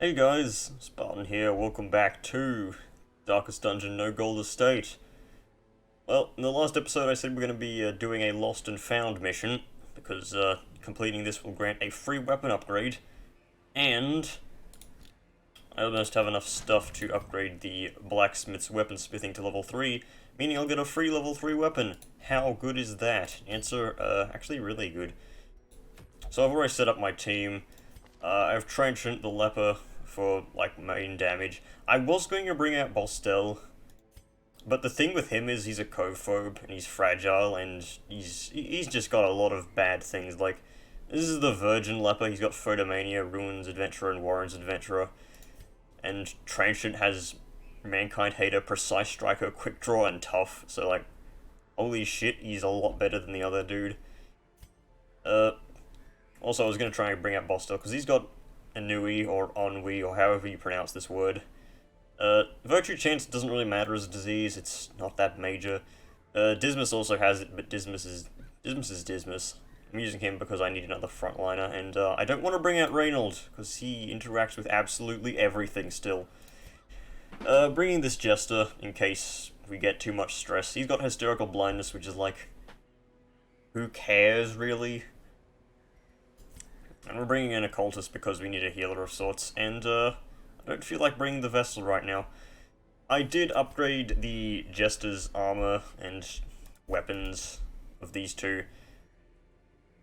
Hey guys, Spartan here, welcome back to Darkest Dungeon, No Gold Estate. Well, in the last episode I said we're going to be doing a Lost and Found mission, because completing this will grant a free weapon upgrade, and I almost have enough stuff to upgrade the blacksmith's weaponsmithing to level 3, meaning I'll get a free level 3 weapon. How good is that? Answer, actually really good. So I've already set up my team. I've Trenchant the Leper for, like, main damage. I was going to bring out Bostel, but the thing with him is he's a cophobe, and he's fragile, and he's just got a lot of bad things. Like, this is the Virgin Leper, he's got Photomania, Ruins Adventurer, and Warren's Adventurer. And Trenchant has Mankind Hater, Precise Striker, Quick Draw, and Tough, so, like, holy shit, he's a lot better than the other dude. Also, I was going to try and bring out Bostel, because he's got Ennui, or Ennui, or however you pronounce this word. Virtue Chance doesn't really matter as a disease, it's not that major. Dismas also has it, but Dismas is Dismas. I'm using him because I need another frontliner, and I don't want to bring out Reynold, because he interacts with absolutely everything still. Bringing this Jester, in case we get too much stress. He's got Hysterical Blindness, which is like, who cares, really? And we're bringing in a cultist because we need a healer of sorts, and I don't feel like bringing the Vessel right now. I did upgrade the Jester's armor and weapons of these two.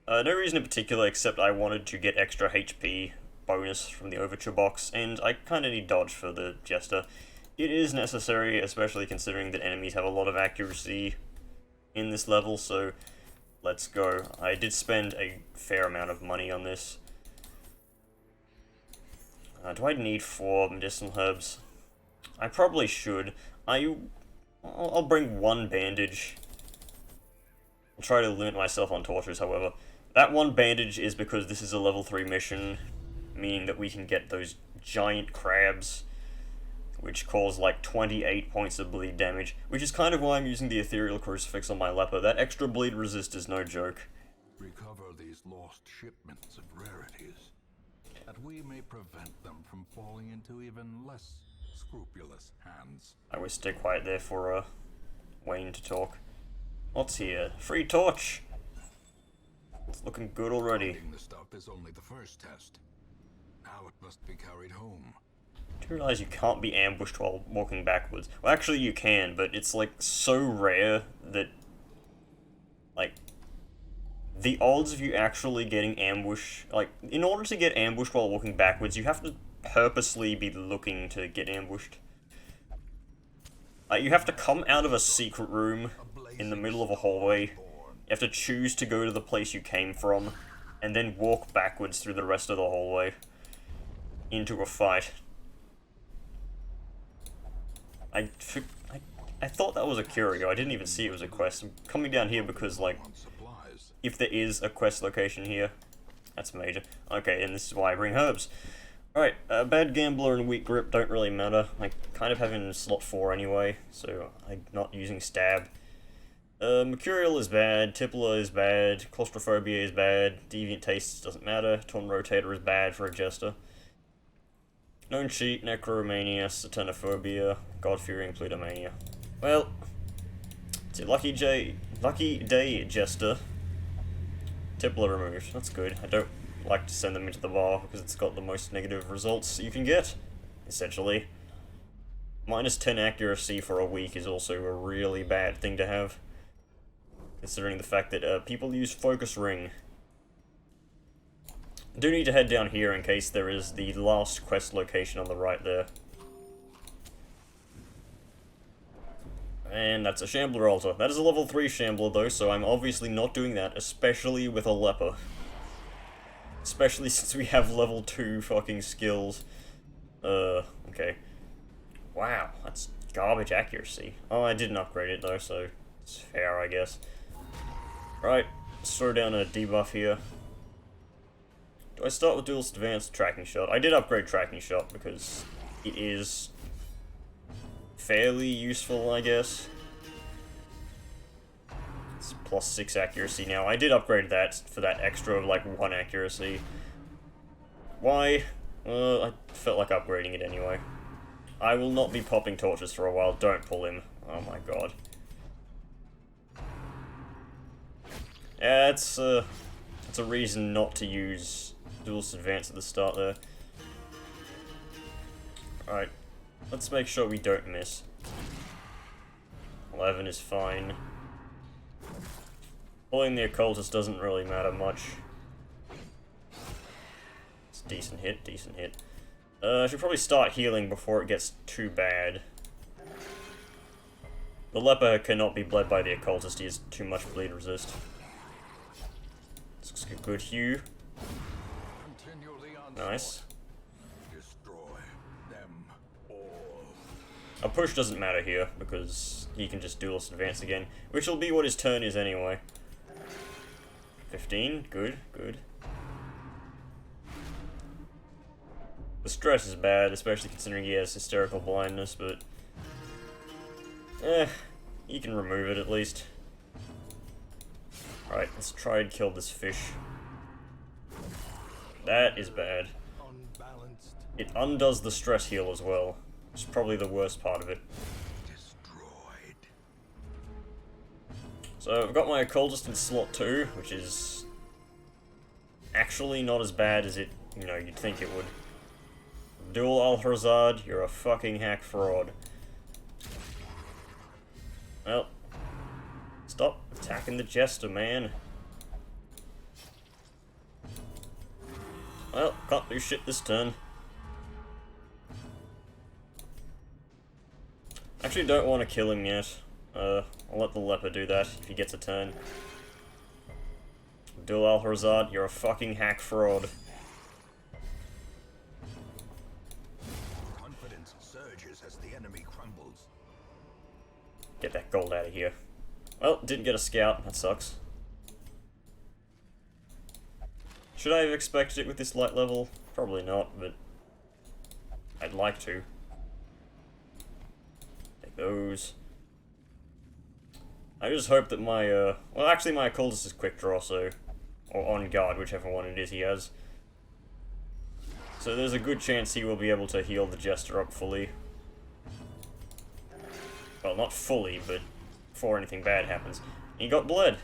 No reason in particular, except I wanted to get extra HP bonus from the Overture box, and I kinda need dodge for the Jester. It is necessary, especially considering that enemies have a lot of accuracy in this level, so let's go. I did spend a fair amount of money on this. Do I need 4 medicinal herbs? I probably should. I'll bring 1 bandage. I'll try to limit myself on tortures, however. That 1 bandage is because this is a level 3 mission, meaning that we can get those giant crabs, which cause like 28 points of bleed damage, which is kind of why I'm using the Ethereal Crucifix on my Leper. That extra bleed resist is no joke. Recover these lost shipments of rarities, that we may prevent them from falling into even less scrupulous hands. I will stay quiet there for Wayne to talk. What's here? Free torch! It's looking good already. Finding the stuff is only the first test. Now it must be carried home. Do you realize you can't be ambushed while walking backwards? Well, actually you can, but it's like so rare that, like, the odds of you actually getting ambushed, like, in order to get ambushed while walking backwards, you have to purposely be looking to get ambushed. You have to come out of a secret room in the middle of a hallway, you have to choose to go to the place you came from, and then walk backwards through the rest of the hallway into a fight. I thought that was a curio. I didn't even see it was a quest. I'm coming down here because, like, if there is a quest location here, that's major. Okay, and this is why I bring herbs. Alright, Bad Gambler and Weak Grip don't really matter. I kind of have in slot 4 anyway, so I'm not using Stab. Mercurial is bad, Tippler is bad, Claustrophobia is bad, Deviant Tastes doesn't matter, Torn Rotator is bad for a Jester. Known Cheat, Necromania, Satanophobia, God-Fearing, Plutomania. Well, it's a lucky day, Jester. Tippler removed, that's good. I don't like to send them into the bar because it's got the most negative results you can get, essentially. Minus 10 accuracy for a week is also a really bad thing to have, considering the fact that people use Focus Ring. I do need to head down here in case there is the last quest location on the right there. And that's a Shambler Altar. That is a level 3 Shambler though, so I'm obviously not doing that, especially with a Leper. Especially since we have level 2 fucking skills. Okay. Wow, that's garbage accuracy. Oh, I didn't upgrade it though, so it's fair, I guess. Right, let's throw down a debuff here. Do I start with Duelist Advanced Tracking Shot? I did upgrade Tracking Shot because it is fairly useful, I guess. It's plus 6 accuracy now. I did upgrade that for that extra, like, 1 accuracy. Why? I felt like upgrading it anyway. I will not be popping torches for a while. Don't pull him. Oh my god. Yeah, it's a reason not to use Duelist Advance at the start there. Alright, let's make sure we don't miss. 11 is fine. Pulling the Occultist doesn't really matter much. It's a decent hit, decent hit. I should probably start healing before it gets too bad. The Leper cannot be bled by the Occultist, he has too much bleed resist. This looks like a good hew. Nice. Destroy them all. A push doesn't matter here, because he can just Duelist Advance again, which will be what his turn is anyway. 15, good, good. The stress is bad, especially considering he has hysterical blindness, but... you can remove it at least. Alright, let's try and kill this fish. That is bad. It undoes the stress heal as well, which is probably the worst part of it. Destroyed. So I've got my Occultist in slot 2, which is actually not as bad as it, you'd think it would. Dual Alhazard, you're a fucking hack fraud. Well, stop attacking the Jester, man. Well, can't do shit this turn. Actually don't want to kill him yet. I'll let the Leper do that if he gets a turn. Dual Alhazard, you're a fucking hack fraud. Confidence surges as the enemy crumbles. Get that gold out of here. Well, didn't get a scout, that sucks. Should I have expected it with this light level? Probably not, but I'd like to. Take those. I just hope that my, well actually my Occultist is quick draw, so, or on guard, whichever one it is he has. So there's a good chance he will be able to heal the Jester up fully. Well, not fully, but before anything bad happens. He got bled.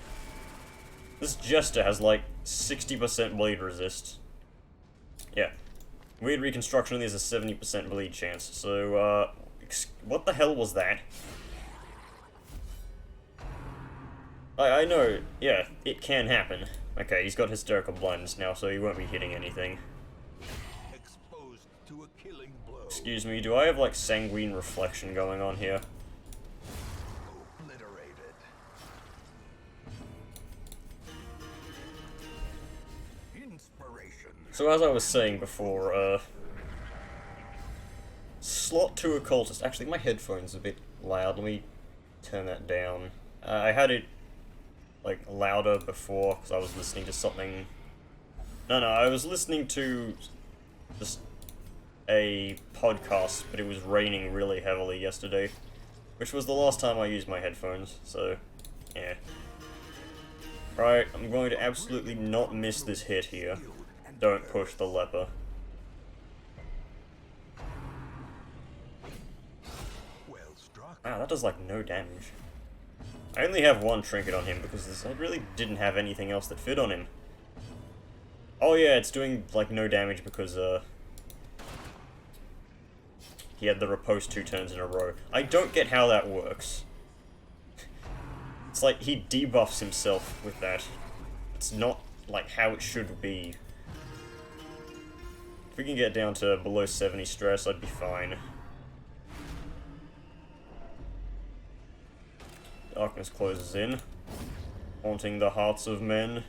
This Jester has like 60% bleed resist. Yeah. Weird reconstruction, there's a 70% bleed chance. So, what the hell was that? I know, yeah, it can happen. Okay, he's got hysterical blindness now, so he won't be hitting anything. Exposed to a killing blow. Excuse me, do I have like sanguine reflection going on here? Obliterated. Inspiration. So as I was saying before, slot 2 Occultist. Actually, my headphone's a bit loud. Let me turn that down. I had it like louder before because I was listening to something. No, I was listening to just a podcast, but it was raining really heavily yesterday, which was the last time I used my headphones. So, yeah. Right, I'm going to absolutely not miss this hit here. Don't push the Leper. Well struck. Wow, that does like no damage. I only have one trinket on him because I really didn't have anything else that fit on him. Oh yeah, it's doing like no damage because he had the riposte 2 turns in a row. I don't get how that works. It's like he debuffs himself with that. It's not like how it should be. If we can get down to below 70 stress, I'd be fine. Darkness closes in, haunting the hearts of men.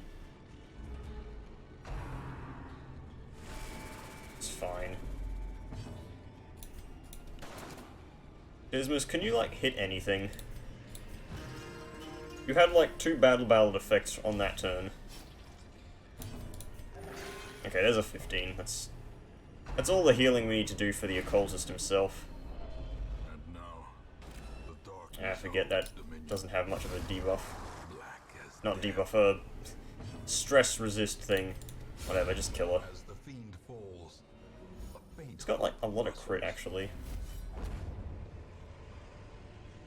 It's fine. Dismas, can you, like, hit anything? You had, like, 2 battle ballad effects on that turn. Okay, there's a 15. That's all the healing we need to do for the Occultist himself. And now, the darkness I forget that doesn't have much of a debuff. black as Not death. debuff, a stress resist thing. Whatever, just kill her. As the fiend falls, It's got like a lot of crit actually.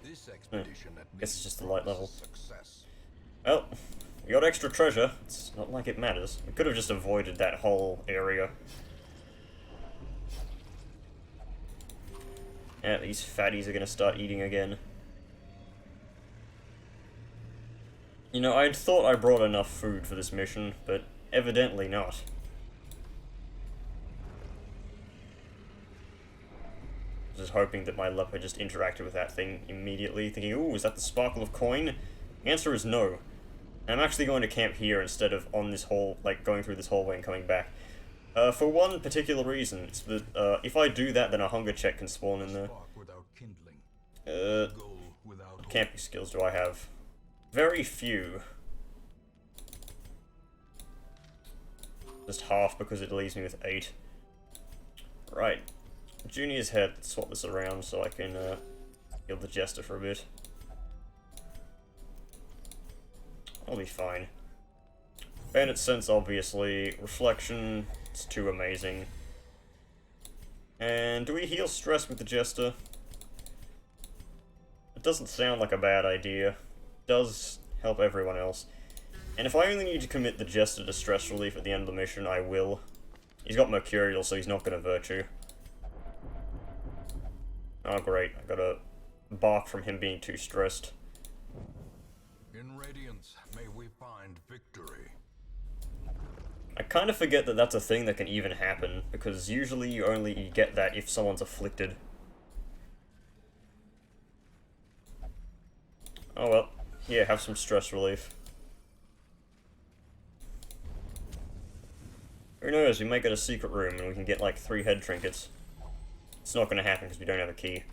This expedition Guess it's just the light level. success. Well, we got extra treasure. It's not like it matters. We could have just avoided that whole area. Yeah, these fatties are gonna start eating again. You know, I'd thought I brought enough food for this mission, but evidently not. Just hoping that my leper just interacted with that thing immediately, thinking, ooh, is that the sparkle of coin? The answer is no. I'm actually going to camp here instead of on this hall, like going through this hallway and coming back. For one particular reason, it's that if I do that, then a hunger check can spawn in there. What camping skills do I have? Very few. Just half because it leaves me with 8. Right. Junior's head, swap this around so I can heal the Jester for a bit. I'll be fine. Bandit sense, obviously. Reflection, it's too amazing. And do we heal stress with the Jester? It doesn't sound like a bad idea. It does help everyone else. And if I only need to commit the Jester to stress relief at the end of the mission, I will. He's got Mercurial, so he's not going to Virtue. Oh great, I got a bark from him being too stressed. In Radiance, may we find victory. I kind of forget that that's a thing that can even happen, because usually you only get that if someone's afflicted. Oh well, here, have some stress relief. Who knows, we might get a secret room and we can get like 3 head trinkets. It's not going to happen because we don't have a key.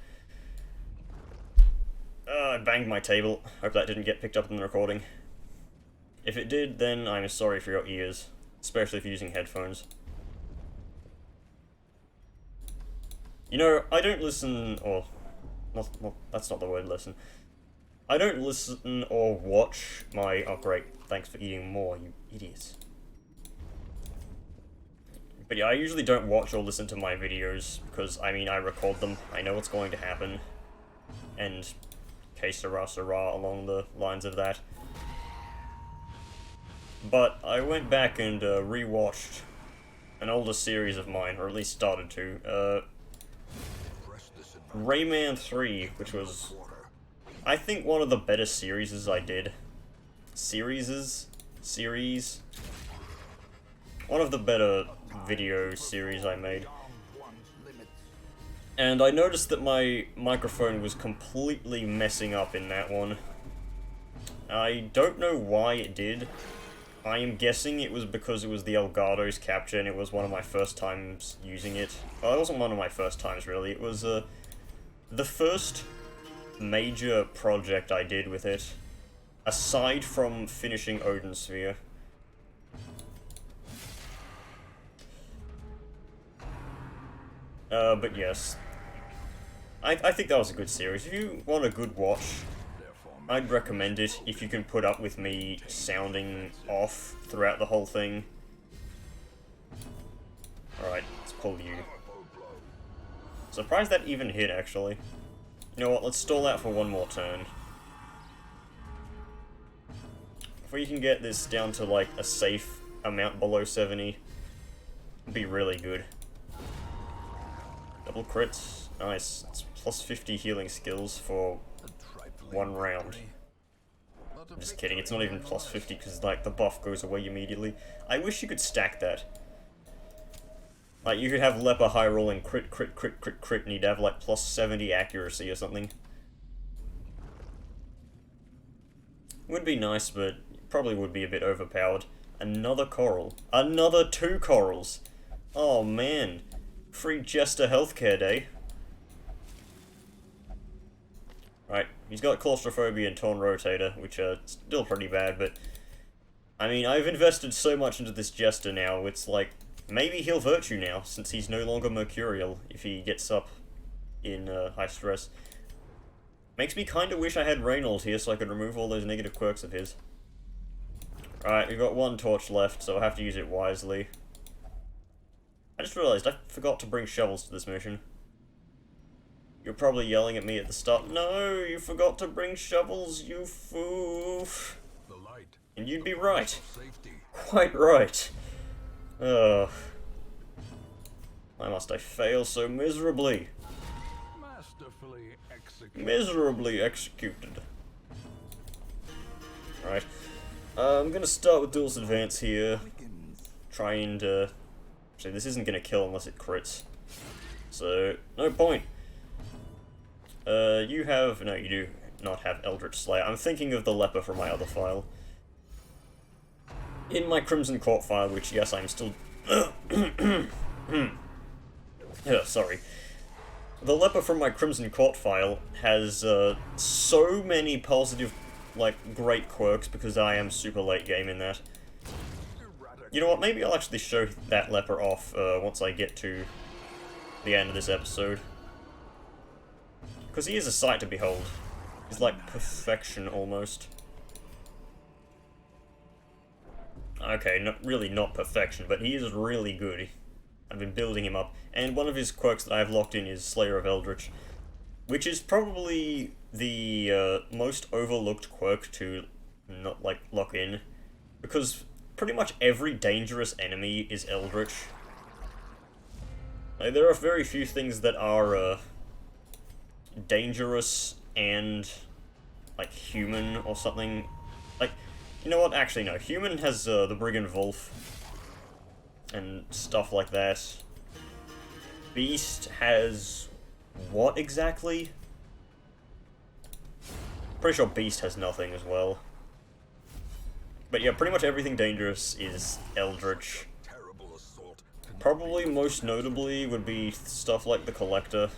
I banged my table. Hope that didn't get picked up in the recording. If it did, then I'm sorry for your ears. Especially if you're using headphones. You know, I don't listen, or... Well, that's not the word listen. I don't listen or watch my... Oh great, thanks for eating more, you idiots. But yeah, I usually don't watch or listen to my videos, because, I mean, I record them, I know what's going to happen, and que sera, sera, along the lines of that. But I went back and rewatched an older series of mine, or at least started to, Rayman 3, which was, I think, one of the better series I did. Series? One of the better video series I made. And I noticed that my microphone was completely messing up in that one. I don't know why it did. I am guessing it was because it was the Elgato's capture and it was one of my first times using it. Well, it wasn't one of my first times really, it was the first major project I did with it, aside from finishing Odin Sphere. But yes. I think that was a good series. If you want a good watch, I'd recommend it if you can put up with me sounding off throughout the whole thing. Alright, let's pull you. Surprised that even hit, actually. You know what, let's stall out for one more turn. If we can get this down to, like, a safe amount below 70, it'd be really good. Double crits. Nice. It's plus 50 healing skills for 1 round. I'm just kidding, it's not even plus 50 because, like, the buff goes away immediately. I wish you could stack that. Like, you could have Leper high rolling crit, crit, crit, crit, crit, and you'd have, like, plus 70 accuracy or something. Would be nice, but probably would be a bit overpowered. Another coral. Another 2 corals! Oh, man. Free Jester healthcare day. Right, he's got claustrophobia and torn rotator, which are still pretty bad, but... I mean, I've invested so much into this Jester now, it's like, maybe he'll Virtue now, since he's no longer Mercurial, if he gets up in high stress. Makes me kinda wish I had Reynold here so I could remove all those negative quirks of his. Alright, we've got 1 torch left, so I'll have to use it wisely. I just realized I forgot to bring shovels to this mission. You're probably yelling at me at the start, no, you forgot to bring shovels, you foof. The light. And you'd be right. Safety. Quite right. Ugh. Why must I fail so miserably? Masterfully executed. Miserably executed. Right. I'm gonna start with Duel's Advance here. Try and, actually, this isn't gonna kill unless it crits. So, no point. You have... No, you do not have Eldritch Slayer. I'm thinking of the leper from my other file. In my Crimson Court file, which, yes, I'm still... sorry. The leper from my Crimson Court file has, so many positive, like, great quirks, because I am super late game in that. You know what, maybe I'll actually show that leper off, once I get to the end of this episode. Because he is a sight to behold. He's like perfection, almost. Okay, really not perfection, but he is really good. I've been building him up. And one of his quirks that I have locked in is Slayer of Eldritch, which is probably the most overlooked quirk to not, like, lock in. Because pretty much every dangerous enemy is Eldritch. Like, there are very few things that are, dangerous and, like, human or something. Like, you know what? Actually, no. Human has, the Brigand Wolf and stuff like that. Beast has... what exactly? Pretty sure Beast has nothing as well. But yeah, pretty much everything dangerous is Eldritch. Probably most notably would be stuff like the Collector.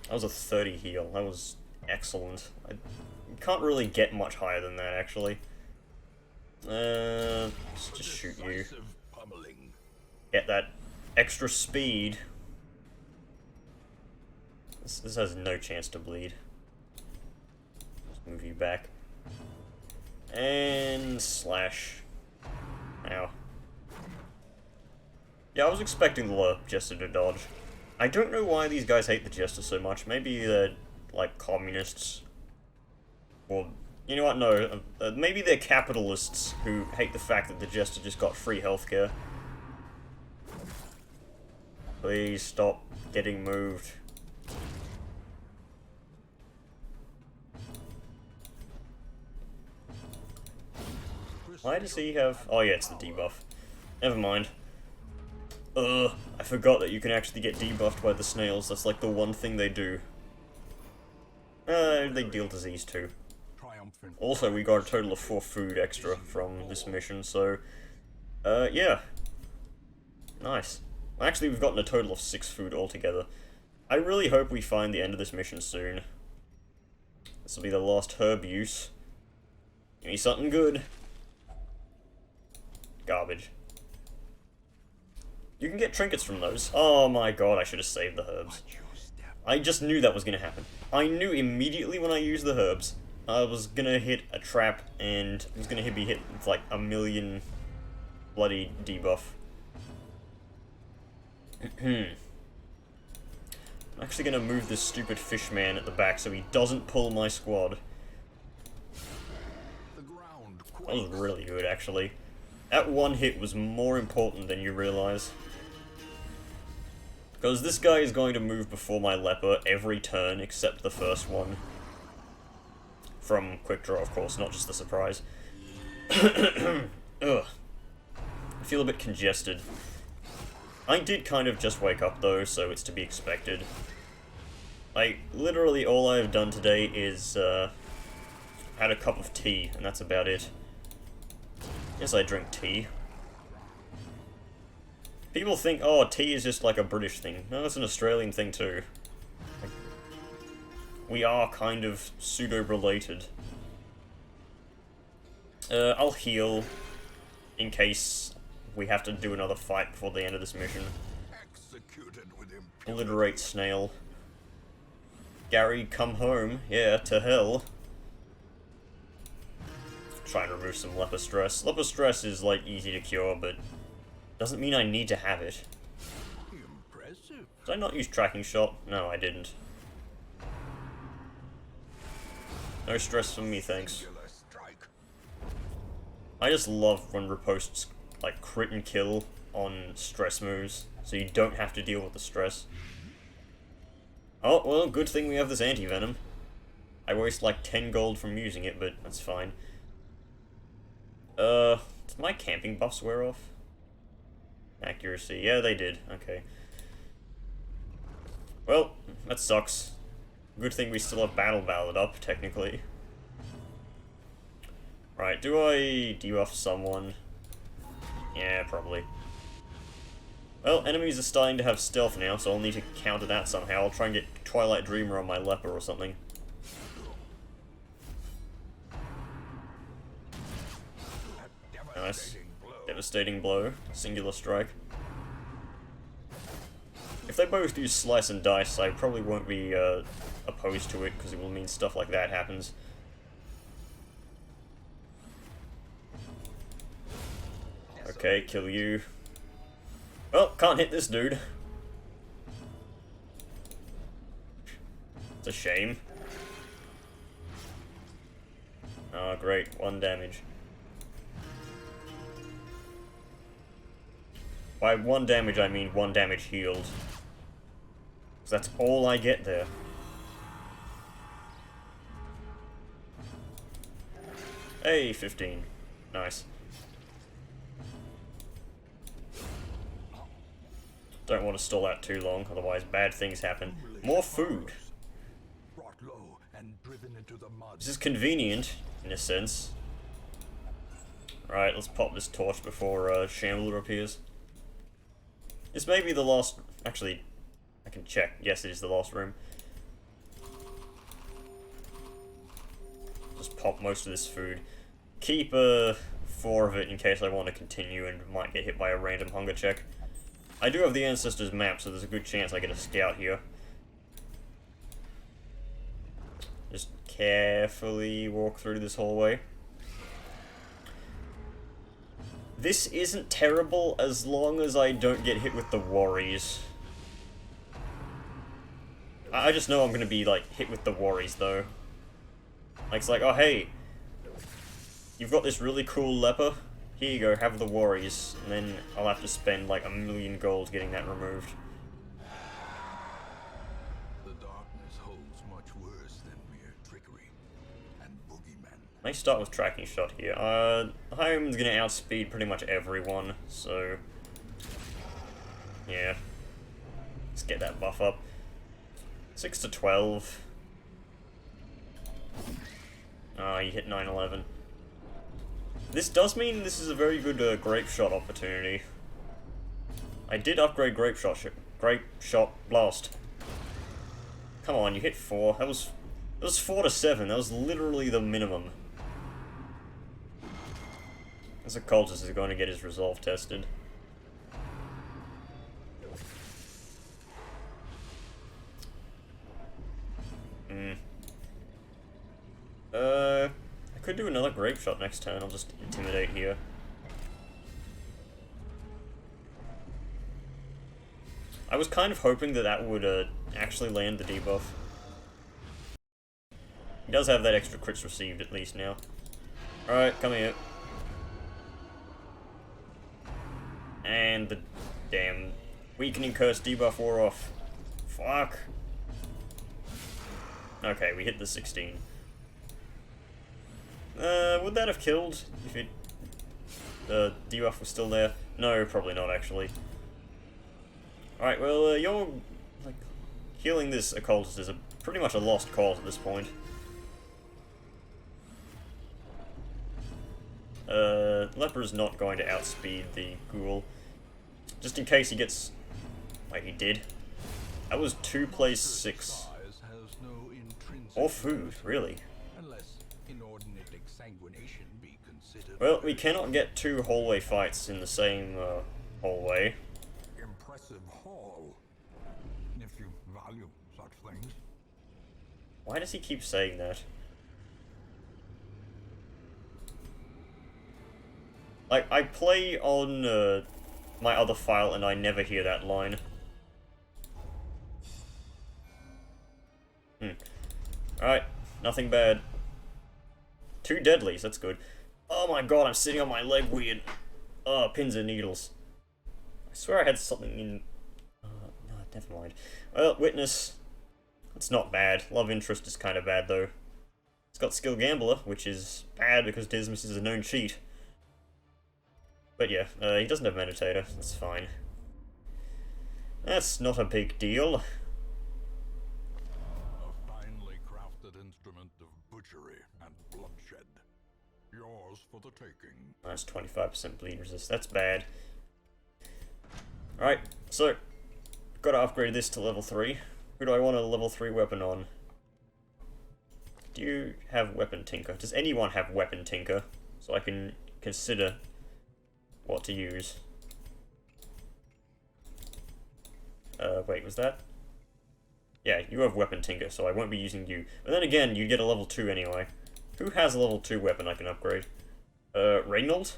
That was a 30 heal. That was excellent. I can't really get much higher than that, actually. Let's just shoot you. Get that extra speed. This has no chance to bleed. Just move you back. And slash. Ow. Yeah, I was expecting the Jester to dodge. I don't know why these guys hate the Jester so much. Maybe they're, like, communists. Or, you know what, no. Maybe they're capitalists who hate the fact that the Jester just got free healthcare. Please stop getting moved. Why does he have... oh yeah, it's the debuff. Never mind. I forgot that you can actually get debuffed by the snails. That's like the one thing they do. They deal disease too. Also, we got a total of 4 food extra from this mission, so... yeah. Nice. Actually, we've gotten a total of 6 food altogether. I really hope we find the end of this mission soon. This will be the last herb use. Give me something good. Garbage. You can get trinkets from those. Oh my god, I should have saved the herbs. I just knew that was going to happen. I knew immediately when I used the herbs, I was going to hit a trap, and I was going to be hit with like a million bloody debuff. I'm actually going to move this stupid fish man at the back so he doesn't pull my squad. That was really good, actually. That one hit was more important than you realize. Because this guy is going to move before my leper every turn except the first one. From quick draw, of course, not just the surprise. Ugh. I feel a bit congested. I did kind of just wake up though, so it's to be expected. Like, literally all I've done today is, had a cup of tea, and that's about it. Yes, I drink tea. People think, oh, tea is just like a British thing. No, it's an Australian thing too. Like, we are kind of pseudo-related. I'll heal in case we have to do another fight before the end of this mission. Obliterate snail. Gary, come home. Yeah, to hell. try and remove some leper stress. Leper stress is, like, easy to cure, but doesn't mean I need to have it. Impressive. Did I not use tracking shot? No, I didn't. No stress from me, thanks. Singular strike. I just love when riposts, like, crit and kill on stress moves, so you don't have to deal with the stress. Oh, well, good thing we have this anti-venom. I waste like 10 gold from using it, but that's fine. Did my camping buffs wear off? Accuracy, yeah, they did, okay. Well, that sucks. Good thing we still have Battle Ballad up, technically. Right, do I debuff someone? Yeah, probably. Well, enemies are starting to have stealth now, so I'll need to counter that somehow. I'll try and get Twilight Dreamer on my leper or something. Nice. Devastating blow. Singular strike. If they both use slice and dice, I probably won't be opposed to it, because it will mean stuff like that happens. Okay, kill you. Well, can't hit this dude. It's a shame. Oh, great. 1 damage. By 1 damage, I mean 1 damage healed. So that's all I get there. Hey, 15. Nice. Don't want to stall out too long, otherwise bad things happen. More food. Brought low and driven into the mud. This is convenient, in a sense. Alright, let's pop this torch before Shambler appears. This may be the last... Actually, I can check. Yes, it is the last room. Just pop most of this food. Keep 4 of it in case I want to continue and might get hit by a random hunger check. I do have the Ancestors map, so there's a good chance I get a scout here. Just carefully walk through this hallway. This isn't terrible as long as I don't get hit with the worries. I just know I'm gonna be, like, hit with the worries, though. Like, it's like, oh, hey, you've got this really cool leper. Here you go, have the worries, and then I'll have to spend like 1,000,000 gold getting that removed. The darkness holds much worse than mere trickery and boogeymen. May start with tracking shot here. Home's gonna outspeed pretty much everyone, so yeah. Let's get that buff up. 6 to 12. Ah, you hit 9/11. This does mean this is a very good grape shot opportunity. I did upgrade grape shot blast. Come on, you hit 4. That was 4 to 7. That was literally the minimum. This occultist is going to get his resolve tested. I could do another grape shot next turn. I'll just intimidate here. I was kind of hoping that that would actually land the debuff. He does have that extra crits received at least now. Alright, come here. And the damn weakening curse debuff wore off. Fuck. Okay, we hit the 16. Would that have killed if it the debuff was still there? No, probably not actually. Alright, well, you're like healing this occultist is pretty much a lost cause at this point. Leper's not going to outspeed the ghoul. Just in case he gets... Wait, he did? That was 2 plays 6. Or food, really. Well, we cannot get 2 hallway fights in the same hallway. Impressive haul, if you value such things. Why does he keep saying that? I play on my other file and I never hear that line. Alright, nothing bad. 2 deadlies, that's good. Oh my god, I'm sitting on my leg weird. Oh, pins and needles. I swear I had something in... no, never mind. Well, witness. It's not bad. Love interest is kind of bad, though. It's got skill gambler, which is bad because Dismas is a known cheat. But yeah, he doesn't have meditator. That's fine. That's not a big deal. A finely crafted instrument of butchery and bloodshed. Yours for the taking. That's 25% bleed resist. That's bad. Alright, so gotta upgrade this to level 3. Who do I want a level 3 weapon on? Do you have Weapon Tinker? Does anyone have Weapon Tinker? So I can consider what to use. Wait, was that? Yeah, you have Weapon Tinker, so I won't be using you. But then again, you get a level 2 anyway. Who has a level 2 weapon I can upgrade? Reynold?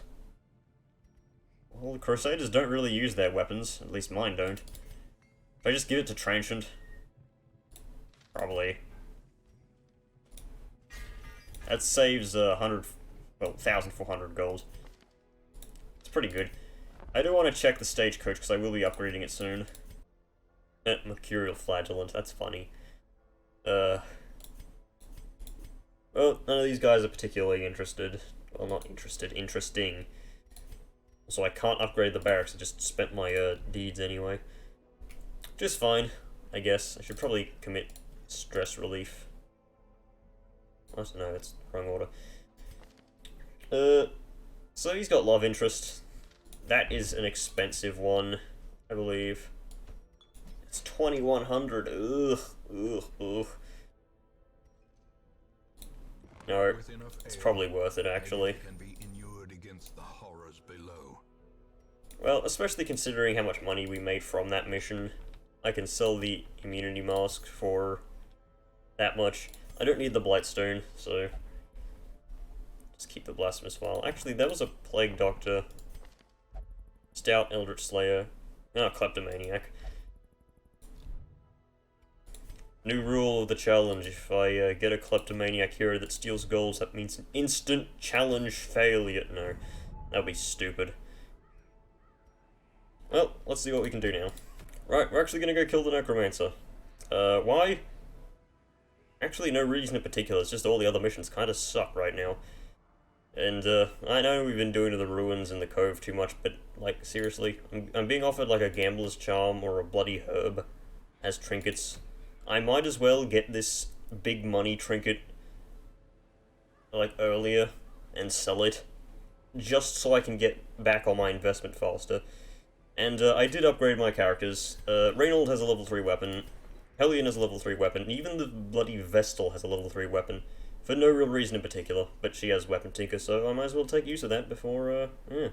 Well, the Crusaders don't really use their weapons. At least mine don't. If I just give it to Transient? Probably. That saves 1,400 gold. It's pretty good. I do want to check the stagecoach because I will be upgrading it soon. Mercurial Flagellant, that's funny. Well, none of these guys are particularly interested. Well, not interested, interesting. So I can't upgrade the barracks, I just spent my deeds anyway. Just fine, I guess. I should probably commit stress relief. Oh, no, that's the wrong order. So he's got love interest. That is an expensive one, I believe. It's 2,100. Ugh, ugh, ugh. No, it's probably worth it, actually. Well, especially considering how much money we made from that mission. I can sell the immunity mask for that much. I don't need the Blightstone, so just keep the Blasphemous Vial. Actually, there was a Plague Doctor, Stout Eldritch Slayer, Kleptomaniac. New rule of the challenge: if I get a Kleptomaniac hero that steals gold, that means an instant challenge failure. No, that'd be stupid. Well, let's see what we can do now. Right, we're actually gonna go kill the Necromancer. Why? Actually, no reason in particular, it's just all the other missions kind of suck right now. And, I know we've been doing the ruins and the cove too much, but, like, seriously, I'm being offered, like, a Gambler's Charm or a Bloody Herb as trinkets. I might as well get this big money trinket, like, earlier and sell it, just so I can get back on my investment faster. And, I did upgrade my characters. Reynold has a level 3 weapon, Hellion has a level 3 weapon, and even the bloody Vestal has a level 3 weapon, for no real reason in particular, but she has Weapon Tinker, so I might as well take use of that before, yeah.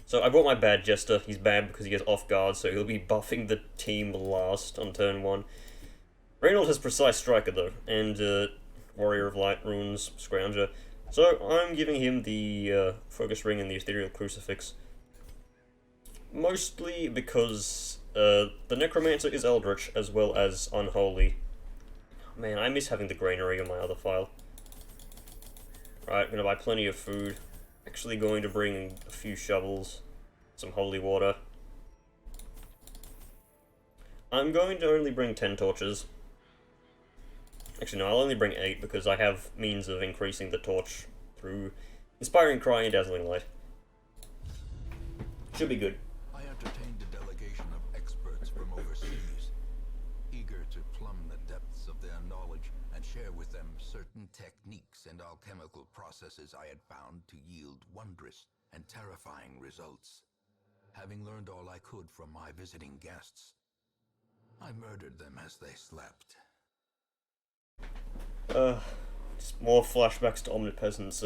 So I bought my bad Jester. He's bad because he has off guard, so he'll be buffing the team last on turn 1. Reynold has Precise Striker though, and Warrior of Light, Runes, Scrounger. So I'm giving him the Focus Ring and the Ethereal Crucifix. Mostly because the Necromancer is Eldritch as well as Unholy. Man, I miss having the granary on my other file. Right, I'm gonna buy plenty of food. Actually going to bring a few shovels, some holy water. I'm going to only bring 10 torches. Actually, no, I'll only bring 8 because I have means of increasing the torch through Inspiring Cry and Dazzling Light. Should be good. I entertained a delegation of experts from overseas, eager to plumb the depths of their knowledge and share with them certain techniques and alchemical processes I had found to yield wondrous and terrifying results. Having learned all I could from my visiting guests, I murdered them as they slept. Just more flashbacks to Omnipresence,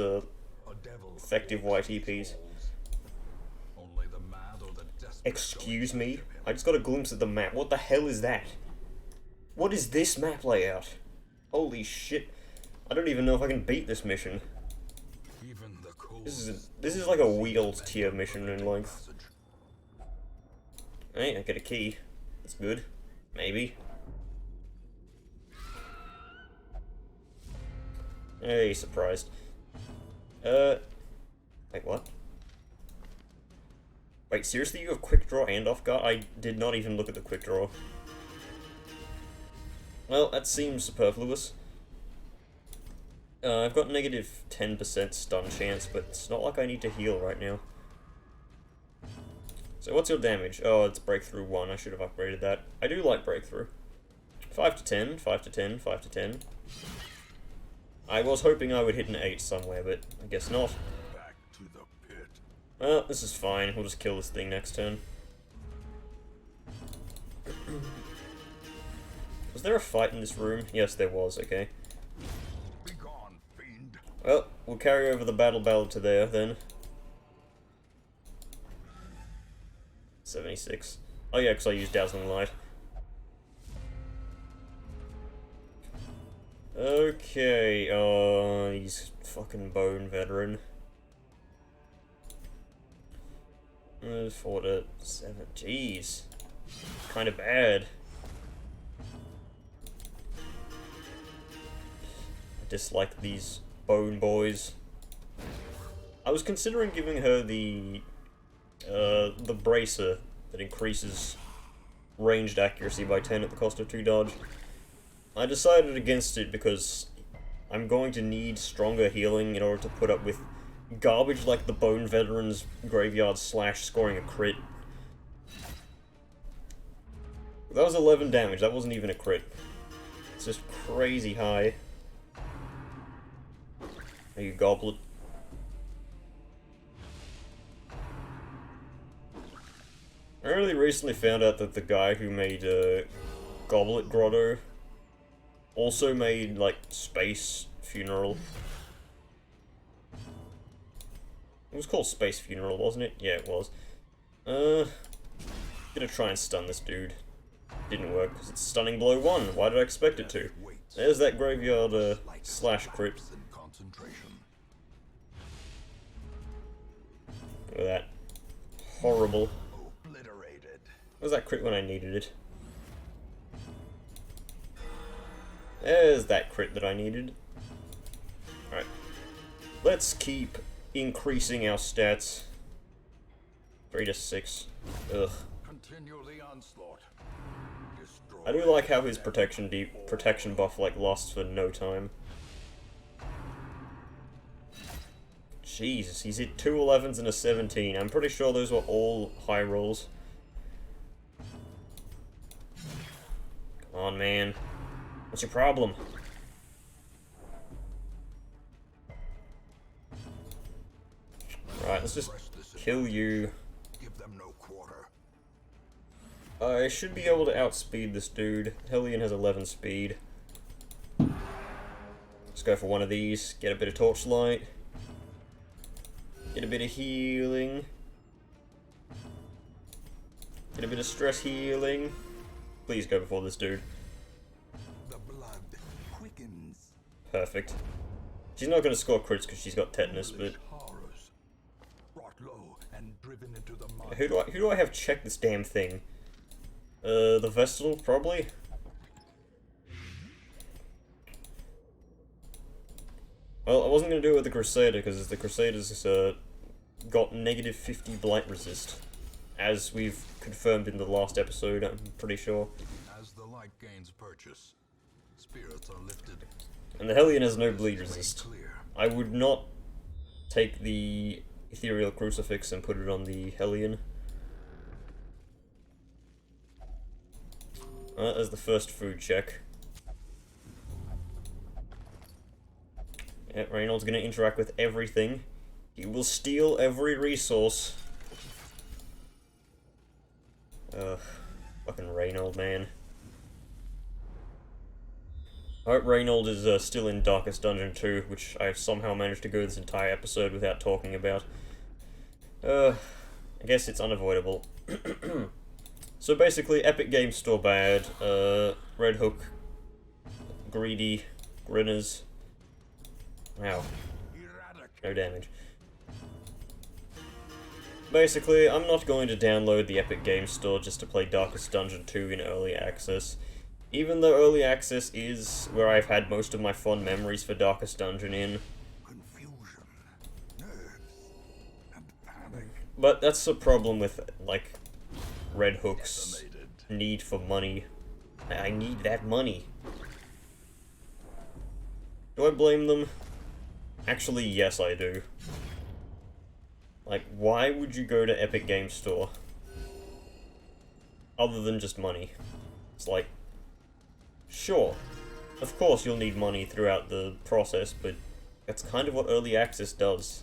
effective white EPs. Only the mad or the desperate. Excuse me? I just got a glimpse of the map. What the hell is that? What is this map layout? Holy shit. I don't even know if I can beat this mission. Even the cold This is like a Wheels tier mission in length. Hey, I get a key. That's good. Maybe. Hey, surprised. Wait, what? Wait, seriously, you have quick draw and off guard? I did not even look at the quick draw. Well, that seems superfluous. I've got negative 10% stun chance, but it's not like I need to heal right now. So what's your damage? Oh, it's breakthrough 1. I should have upgraded that. I do like breakthrough. 5 to 10, 5 to 10, 5 to 10. I was hoping I would hit an 8 somewhere, but I guess not. Back to the pit. Well, this is fine. We'll just kill this thing next turn. Was there a fight in this room? Yes, there was, okay. Be gone, fiend. Well, we'll carry over the battle to there, then. 76. Oh yeah, because I used Dazzling Light. Okay, he's fucking bone veteran. 4 to 7. Jeez. Kinda bad. I dislike these bone boys. I was considering giving her the bracer that increases ranged accuracy by 10 at the cost of 2 dodge. I decided against it because I'm going to need stronger healing in order to put up with garbage like the Bone Veteran's Graveyard Slash scoring a crit. That was 11 damage, that wasn't even a crit. It's just crazy high. Are you Goblet? I really recently found out that the guy who made Goblet Grotto also made, like, Space Funeral. It was called Space Funeral, wasn't it? Yeah, it was. Gonna try and stun this dude. Didn't work, because it's Stunning Blow 1. Why did I expect it to? There's that Graveyard Slash crit. Look at that. Horrible. Where's that crit when I needed it? There's that crit that I needed. Alright. Let's keep increasing our stats. 3 to 6. Ugh. I do like how his protection buff like lasts for no time. Jesus, he's hit 2 11s and a 17. I'm pretty sure those were all high rolls. Come on, man. What's your problem? Right, let's just kill you. I should be able to outspeed this dude. Hellion has 11 speed. Let's go for one of these. Get a bit of torchlight. Get a bit of healing. Get a bit of stress healing. Please go before this dude. The blood quickens. Perfect. She's not going to score crits because she's got tetanus, but who do I have check this damn thing? The Vestal, probably? Well, I wasn't going to do it with the Crusader, because the Crusader's got negative 50 Blight Resist. As we've confirmed in the last episode, I'm pretty sure. As the light gains purchase, spirits are lifted. And the Hellion has no bleed resist. I would not take the Ethereal Crucifix and put it on the Hellion. As the first food check. Yeah, Reynolds gonna interact with everything. He will steal every resource. Ugh. Fucking Reynold, man. I hope Reynold is still in Darkest Dungeon 2, which I have somehow managed to go this entire episode without talking about. I guess it's unavoidable. So basically, Epic Games Store bad, Red Hook, greedy, grinners. Wow. No damage. Basically, I'm not going to download the Epic Games Store just to play Darkest Dungeon 2 in Early Access. Even though Early Access is where I've had most of my fond memories for Darkest Dungeon in. Confusion, nerves, and panic. But that's the problem with, like, Red Hook's need for money. I need that money. Do I blame them? Actually, yes, I do. Like, why would you go to Epic Games Store? Other than just money. It's like, sure, of course you'll need money throughout the process, but that's kind of what Early Access does.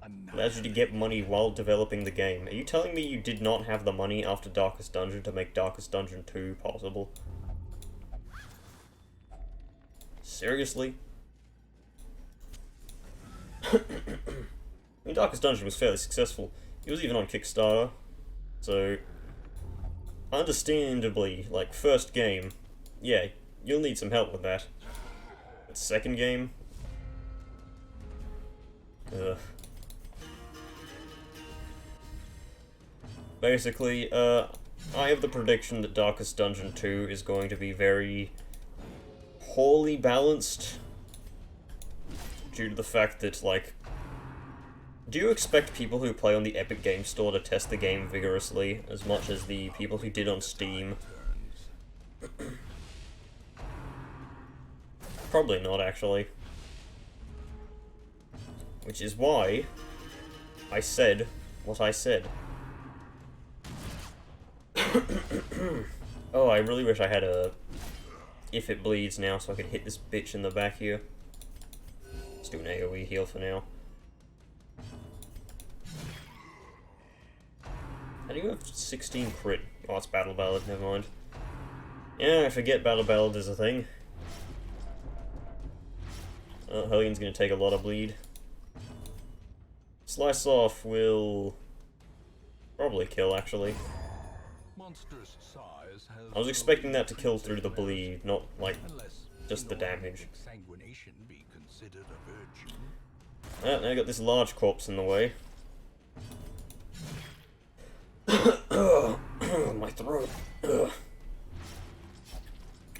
It allows you to get money while developing the game. Are you telling me you did not have the money after Darkest Dungeon to make Darkest Dungeon 2 possible? Seriously? I mean, Darkest Dungeon was fairly successful. It was even on Kickstarter. So, understandably, like, first game, yeah, you'll need some help with that. But second game? Ugh. Basically, I have the prediction that Darkest Dungeon 2 is going to be very poorly balanced due to the fact that, like, do you expect people who play on the Epic Games Store to test the game vigorously as much as the people who did on Steam? Probably not, actually. Which is why I said what I said. Oh, I really wish I had a If It Bleeds now so I could hit this bitch in the back here. Let's do an AoE heal for now. How do you have 16 crit? Oh, it's Battle Ballad, never mind. Yeah, I forget Battle Ballad is a thing. Hellion's gonna take a lot of bleed. Slice Off will probably kill, actually. I was expecting that to kill through the bleed, not, like, just the damage. Now I got this large corpse in the way. My throat. Ugh.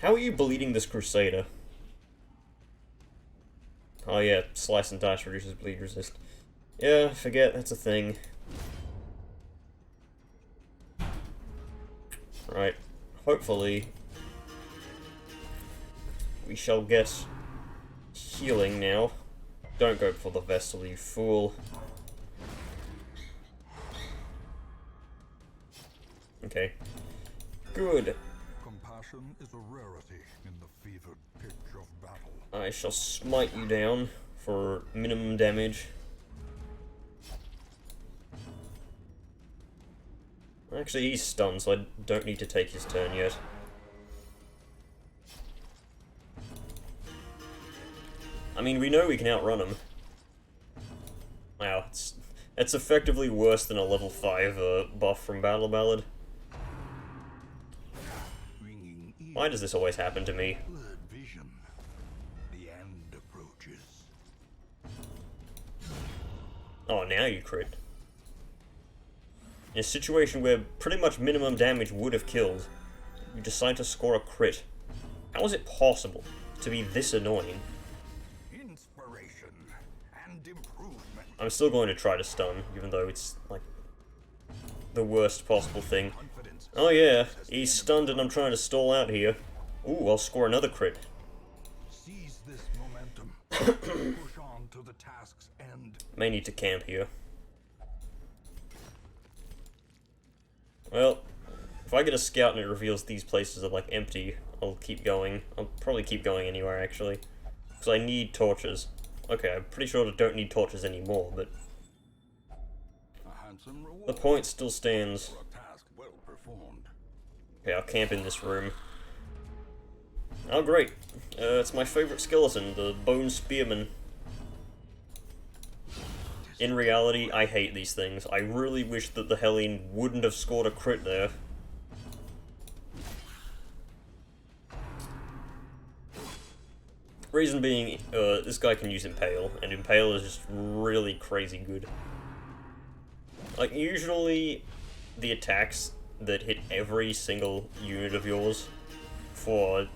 How are you bleeding this Crusader? Oh yeah, Slice and Dice reduces bleed resist. Yeah, forget, that's a thing. Right, hopefully we shall get healing now. Don't go for the Vessel, you fool. Okay. Good. Compassion is a rarity in the fevered pitch of battle. I shall smite you down for minimum damage. Actually, he's stunned, so I don't need to take his turn yet. I mean, we know we can outrun him. Wow, it's effectively worse than a level 5 buff from Battle Ballad. Why does this always happen to me? Vision. The end approaches. Oh, now you crit. In a situation where pretty much minimum damage would have killed, you decide to score a crit. How is it possible to be this annoying? Inspiration and improvement. I'm still going to try to stun, even though it's, like, the worst possible thing. Oh yeah, he's stunned and I'm trying to stall out here. Ooh, I'll score another crit. Seize this momentum. Push on to the task's end. May need to camp here. Well, if I get a scout and it reveals these places are, like, empty, I'll keep going. I'll probably keep going anywhere, actually. Because I need torches. Okay, I'm pretty sure I don't need torches anymore, but the point still stands. Okay, I'll camp in this room. Oh great, it's my favourite skeleton, the Bone Spearman. In reality, I hate these things. I really wish that the Hellion wouldn't have scored a crit there. Reason being, this guy can use Impale, and Impale is just really crazy good. Like, usually the attacks that hit every single unit of yours for...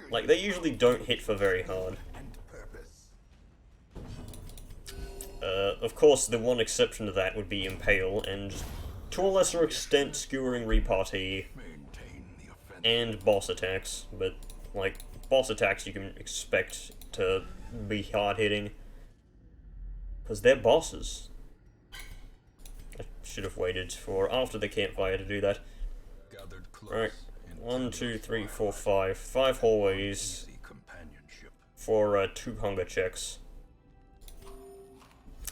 Like, they usually don't hit for very hard. Of course, the one exception to that would be Impale, and to a lesser extent, Skewering Repartee, and boss attacks, but, like, boss attacks you can expect to be hard-hitting, because they're bosses. I should have waited for after the campfire to do that. Right, 1, 2, 3, 4, 5. 5 hallways for 2 hunger checks.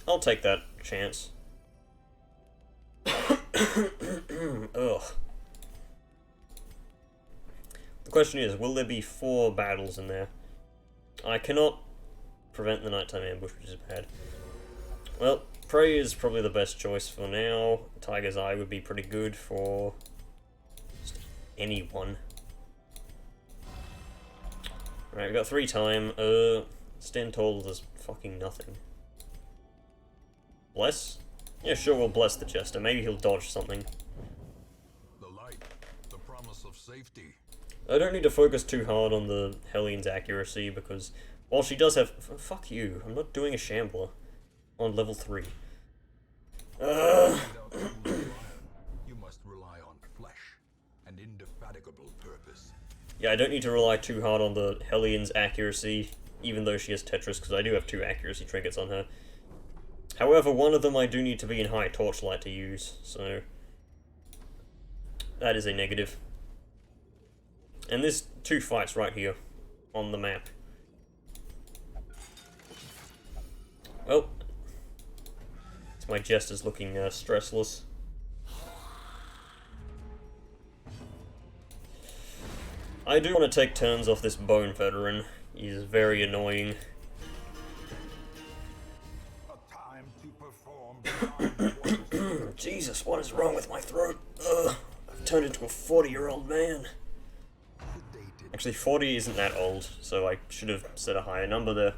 I'll take that chance. Ugh. The question is, will there be 4 battles in there? I cannot prevent the nighttime ambush, which is bad. Well, Prey is probably the best choice for now. Tiger's Eye would be pretty good for just anyone. Right, we've got 3 time. Stand tall does fucking nothing. Bless? Yeah, sure, we'll bless the Jester. Maybe he'll dodge something. The light, the promise of safety. I don't need to focus too hard on the Helline's accuracy, because while she does have... Fuck you, I'm not doing a Shambler on level 3. You must rely on flesh and indefatigable purpose. Yeah, I don't need to rely too hard on the Helline's accuracy, even though she has Tetris, because I do have 2 accuracy trinkets on her. However, one of them I do need to be in high torchlight to use, so that is a negative. And there's 2 fights right here on the map. Well, my Jester's looking stressless. I do want to take turns off this Bone Veteran. He's very annoying. Jesus, what is wrong with my throat? Ugh, I've turned into a 40-year-old man. Actually, 40 isn't that old, so I should have set a higher number there.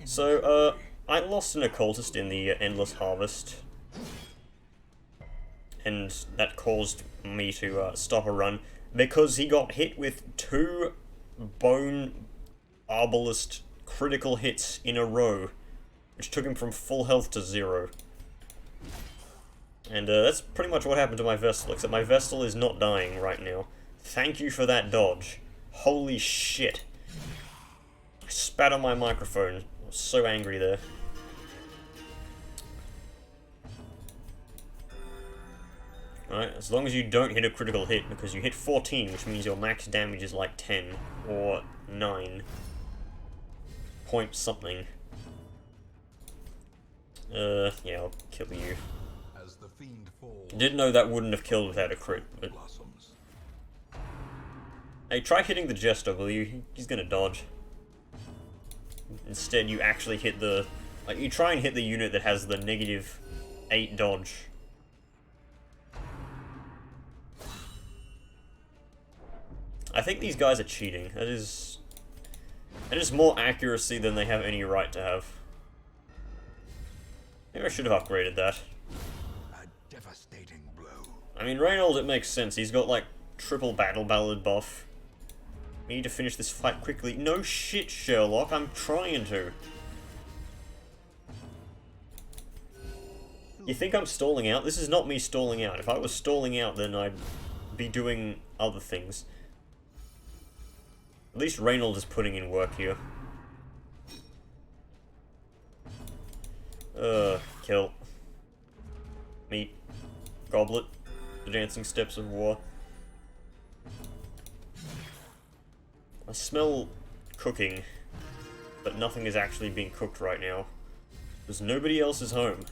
So, I lost an occultist in the Endless Harvest, and that caused me to stop a run, because he got hit with 2 Bone Arbalist critical hits in a row, which took him from full health to 0. And that's pretty much what happened to my Vestal, except my Vestal is not dying right now. Thank you for that dodge. Holy shit. I spat on my microphone. I was so angry there. Alright, as long as you don't hit a critical hit, because you hit 14, which means your max damage is like 10, or 9. Point something. Yeah, I'll kill you. As the fiend falls, Didn't know that wouldn't have killed without a crit, but... blossoms. Hey, try hitting the Jester, will you? He's gonna dodge. Instead, you actually hit the... Like, you try and hit the unit that has the -8 dodge. I think these guys are cheating. That is more accuracy than they have any right to have. Maybe I should have upgraded that. A devastating blow. I mean, Reynold, it makes sense. He's got, like, triple Battle Ballad buff. We need to finish this fight quickly. No shit, Sherlock. I'm trying to. You think I'm stalling out? This is not me stalling out. If I was stalling out, then I'd be doing other things. At least Reynold is putting in work here. Kill. Meat. Goblet. The Dancing Steps of War. I smell cooking, but nothing is actually being cooked right now, because nobody else is home.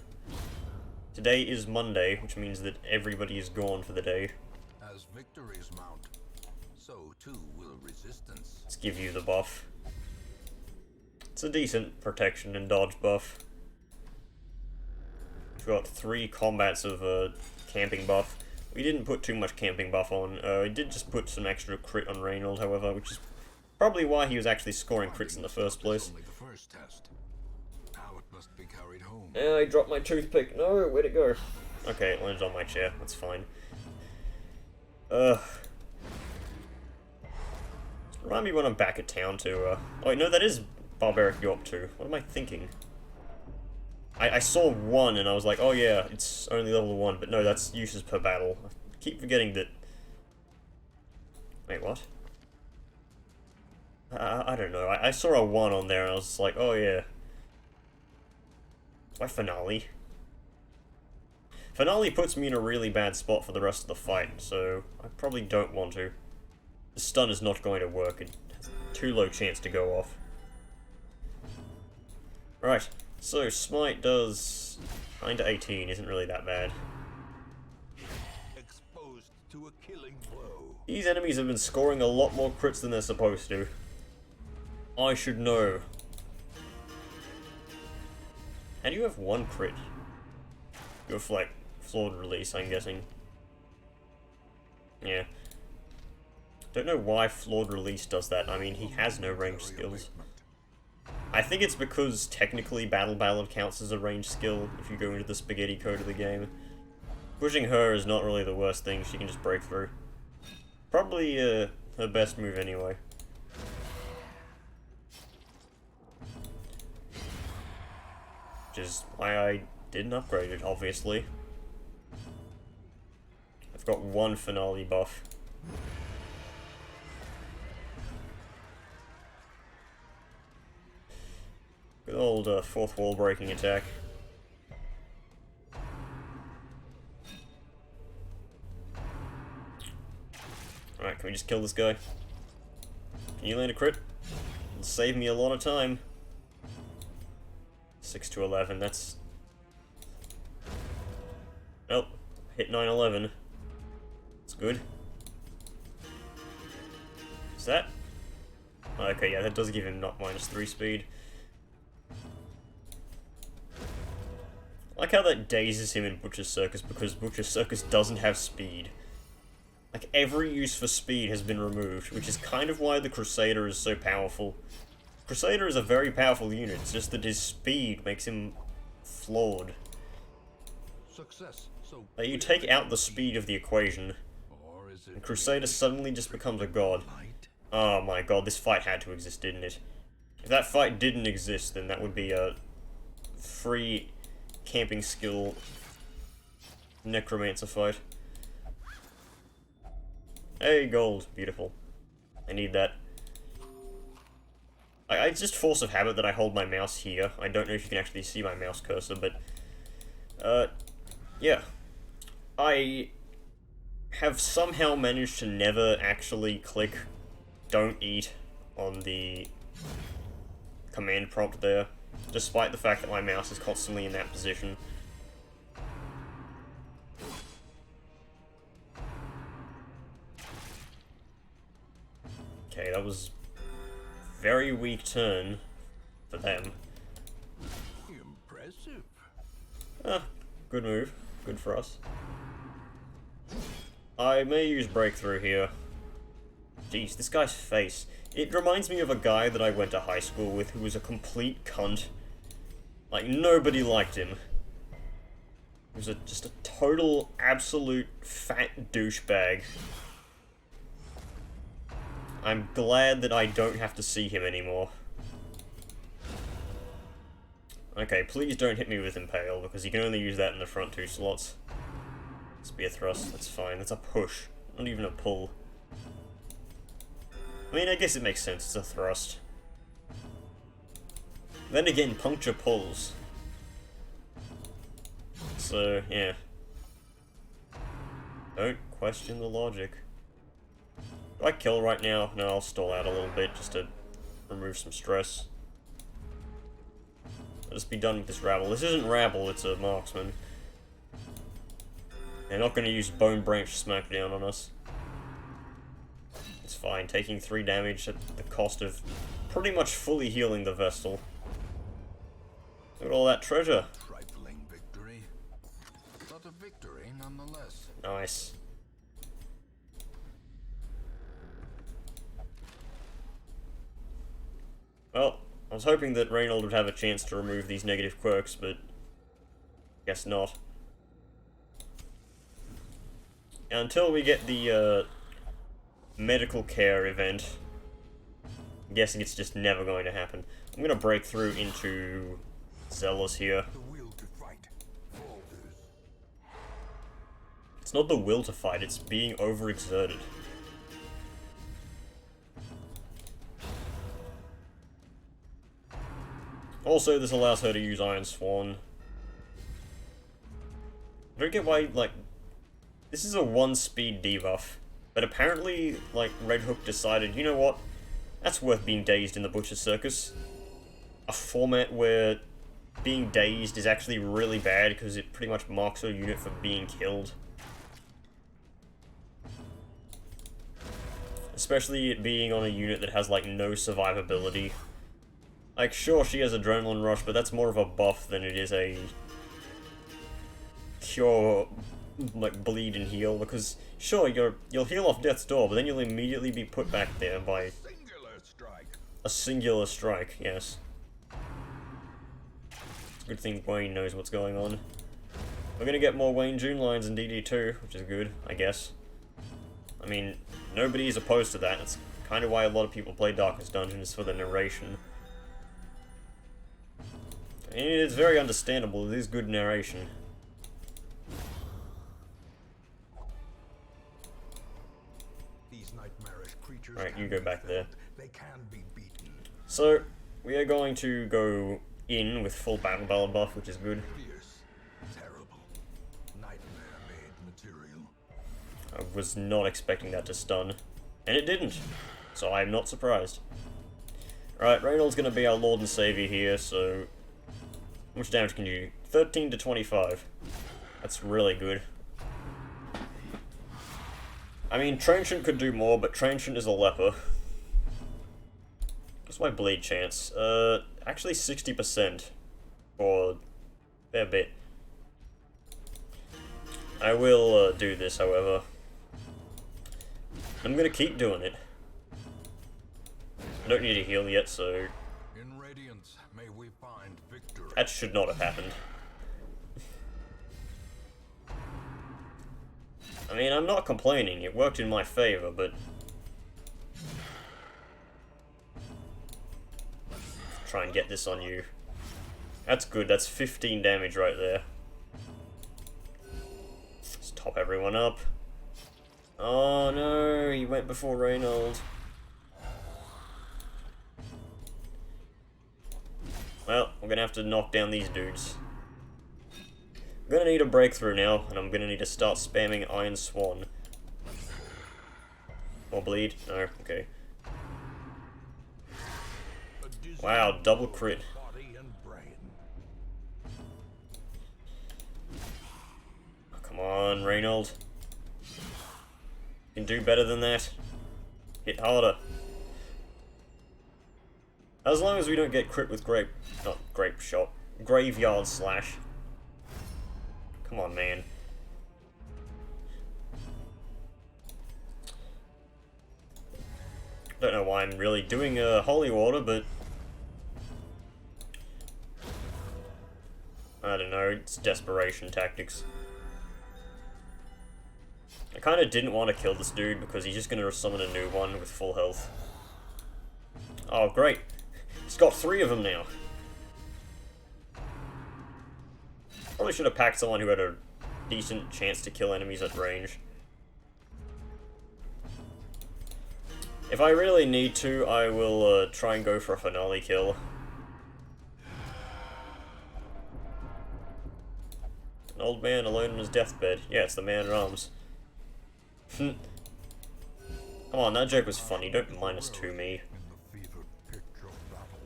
Today is Monday, which means that everybody is gone for the day. As victories mount, so too will resistance. Let's give you the buff. It's a decent protection and dodge buff. We've got 3 combats of camping buff. We didn't put too much camping buff on. We did just put some extra crit on Reynold, however, which is probably why he was actually scoring crits in the first place. Only the first test. How it must be carried home. Yeah, I dropped my toothpick. No, where'd it go? Okay, it landed on my chair. That's fine. Remind me when I'm back at town to, oh wait, no, that is Barbaric York 2. What am I thinking? I saw 1 and I was like, oh yeah, it's only level 1, but no, that's uses per battle. I keep forgetting that... Wait, what? I don't know. I saw a 1 on there and I was like, oh yeah. Why Finale? Finale puts me in a really bad spot for the rest of the fight, so I probably don't want to. The stun is not going to work. It has a too low chance to go off. Right, so Smite does 9 to 18, isn't really that bad. Exposed to a killing blow. These enemies have been scoring a lot more crits than they're supposed to. I should know. How do you have 1 crit? You have, like, flawed release, I'm guessing. Yeah. Don't know why flawed release does that. I mean, he has no ranged skills. I think it's because technically Battle Ballad counts as a ranged skill if you go into the spaghetti code of the game. Pushing her is not really the worst thing, she can just break through. Probably her best move anyway. Which is why I didn't upgrade it, obviously. I've got 1 Finale buff. Good old 4th wall breaking attack. Alright, can we just kill this guy? Can you land a crit? It'll save me a lot of time. 6 to 11, that's... Oh, hit 9/11. That's good. Is that? Okay, yeah, that does give him not -3 speed. I like how that dazes him in Butcher's Circus because Butcher's Circus doesn't have speed. Like, every use for speed has been removed, which is kind of why the Crusader is so powerful. Crusader is a very powerful unit, it's just that his speed makes him flawed. Success. So Like, you take out the speed of the equation, or is it and Crusader suddenly just becomes a god. Oh my god, this fight had to exist, didn't it? If that fight didn't exist, then that would be a free camping skill Necromancer fight. Hey, gold. Beautiful. I need that. It's just force of habit that I hold my mouse here. I don't know if you can actually see my mouse cursor, but... yeah. I have somehow managed to never actually click "Don't eat" on the command prompt there, despite the fact that my mouse is constantly in that position. Okay, that was a very weak turn for them. impressive? Ah, good move. Good for us. I may use Breakthrough here. Jeez, this guy's face. It reminds me of a guy that I went to high school with who was a complete cunt. Like, nobody liked him. He was just a total, absolute, fat douchebag. I'm glad that I don't have to see him anymore. Okay, please don't hit me with Impale, because you can only use that in the front 2 slots. Spear Thrust, that's fine. That's a push, not even a pull. I mean, I guess it makes sense, it's a thrust. Then again, Puncture pulls. So, yeah. Don't question the logic. Do I kill right now? No, I'll stall out a little bit just to remove some stress. I'll just be done with this rabble. This isn't rabble, it's a marksman. They're not going to use Bone Branch Smackdown on us. It's fine, taking 3 damage at the cost of pretty much fully healing the Vestal. Look at all that treasure. Trifling victory, but a victory nonetheless. Nice. Well, was hoping that Reynold would have a chance to remove these negative quirks, but guess not. Until we get the medical care event, I'm guessing it's just never going to happen. I'm gonna break through into Zealous here. It's not the will to fight, it's being overexerted. Also, this allows her to use Iron Swan. I don't get why, like, this is a 1-speed debuff, but apparently, like, Red Hook decided, you know what, that's worth being dazed in the Butcher's Circus. A format where being dazed is actually really bad because it pretty much marks a unit for being killed. Especially it being on a unit that has, like, no survivability. Like, sure, she has Adrenaline Rush, but that's more of a buff than it is a cure, like, bleed and heal, because, sure, you'll heal off Death's Door, but then you'll immediately be put back there by a singular strike, yes. It's a good thing Wayne knows what's going on. We're gonna get more Wayne June lines in DD2, which is good, I guess. I mean, nobody's opposed to that. That's kind of why a lot of people play Darkest Dungeon, is for the narration. And it's very understandable, it is good narration. These nightmarish creatures Right, you go back there. They can be beaten. So, we are going to go in with full Battle Ballad buff, which is good. Fierce, terrible, nightmare-made material. I was not expecting that to stun, and it didn't, so I'm not surprised. Right, Reynold's gonna be our Lord and Savior here, so how much damage can you do? 13 to 25. That's really good. I mean, Transient could do more, but Transient is a leper. What's my bleed chance? Actually 60%. Or a fair bit. I will do this, however. I'm gonna keep doing it. I don't need to heal yet, so In radiance, may we find victory. that should not have happened. I mean, I'm not complaining, it worked in my favor, but try and get this on you. That's good, that's 15 damage right there. Let's top everyone up. Oh no, he went before Reynold. Well, we're gonna have to knock down these dudes. I'm gonna need a breakthrough now, and I'm gonna need to start spamming Iron Swan. More bleed? No, okay. Wow, double crit. Body and brain. Oh, come on, Reynold. You can do better than that. Hit harder. As long as we don't get crit with Graveyard Slash. Come on, man. Don't know why I'm really doing a Holy Water, but I don't know, it's desperation tactics. I kinda didn't want to kill this dude because he's just gonna summon a new one with full health. Oh, great. He's got 3 of them now. Probably should have packed someone who had a decent chance to kill enemies at range. If I really need to, I will try and go for a finale kill. An old man alone on his deathbed. Yeah, it's the man-at-arms. Come on, that joke was funny. Don't -2 me. In the fevered pitch of battle.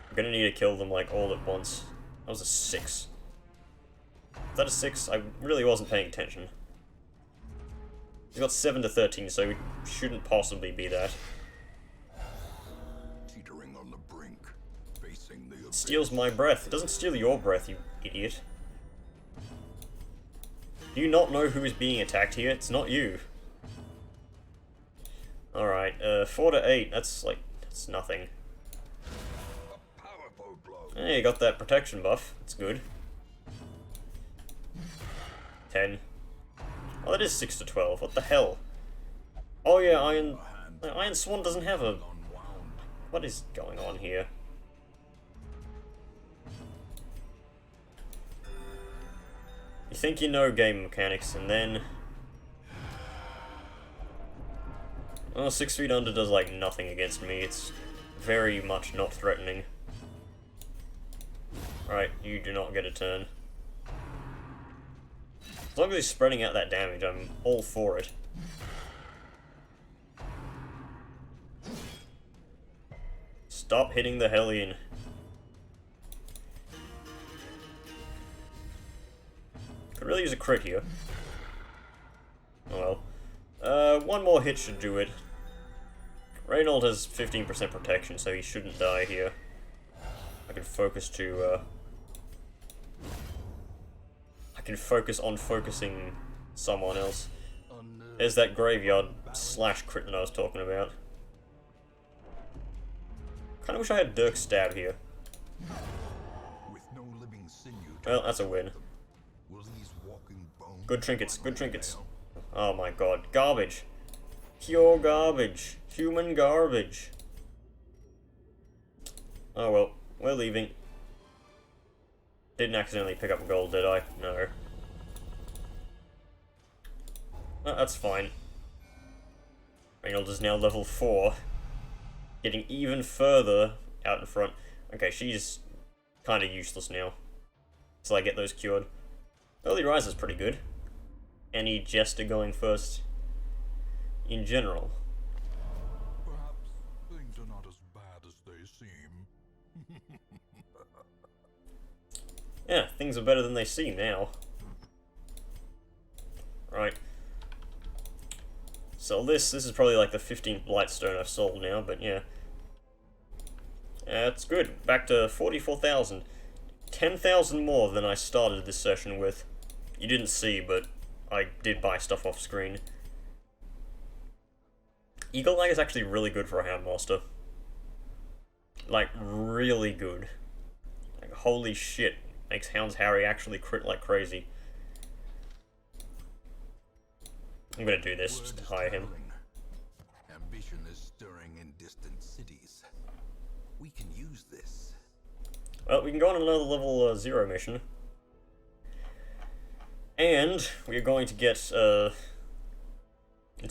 I'm gonna need to kill them, like, all at once. That was a 6. Is that a 6? I really wasn't paying attention. He's got 7 to 13, so we shouldn't possibly be that. Teetering on the brink, facing the It steals my breath. It doesn't steal your breath, you idiot. Do you not know who is being attacked here? It's not you. Alright, 4 to 8, that's nothing. A powerful blow. Hey, you got that protection buff, that's good. 10. Oh, that is 6 to 12, what the hell? Oh yeah, Iron Swan doesn't have a... Unwound. What is going on here? You think you know game mechanics, and then... Oh, 6 feet under does like nothing against me, it's very much not threatening. Alright, you do not get a turn. As long as he's spreading out that damage, I'm all for it. Stop hitting the Hellion. Could really use a crit here. Oh well. One more hit should do it. Reynold has 15% protection, so he shouldn't die here. I can focus to, I can focus on focusing someone else. There's that graveyard slash crit that I was talking about. Kinda wish I had Dirk's stab here. With no living sinew to Well, that's a win. will these walking bones Good trinkets, good trinkets. Oh my god, garbage. Pure garbage. Human garbage. Oh well, we're leaving. Didn't accidentally pick up gold, did I? No. Oh, that's fine. Reynolds is now level 4. Getting even further out in front. Okay, she's kind of useless now. Till I get those cured. Early Rise is pretty good. Any Jester going first in general. Perhaps things are not as bad as they seem. Yeah, things are better than they seem now. Right. So this is probably like the 15th Blightstone I've sold now, but yeah. It's good. Back to 44,000. 10,000 more than I started this session with. You didn't see, but I did buy stuff off screen. Eagle Eye is actually really good for a Houndmaster. Like, really good. Like, holy shit. Makes Hounds Harry actually crit like crazy. I'm gonna do this just to hire him. Ambition is stirring in distant cities. We can use this. Well, we can go on another level 0 mission. And we're going to get, it's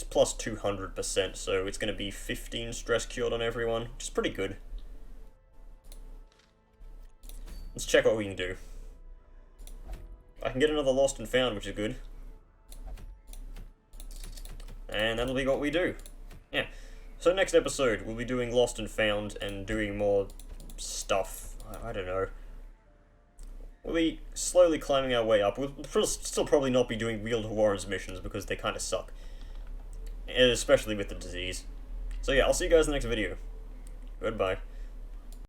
plus 200%, so it's going to be 15 stress cured on everyone, which is pretty good. Let's check what we can do. I can get another Lost and Found, which is good. And that'll be what we do. Yeah. So next episode, we'll be doing Lost and Found and doing more stuff. I don't know. We'll be slowly climbing our way up. We'll still probably not be doing Wheel to Warren's missions because they kind of suck. Especially with the disease. So yeah, I'll see you guys in the next video. Goodbye.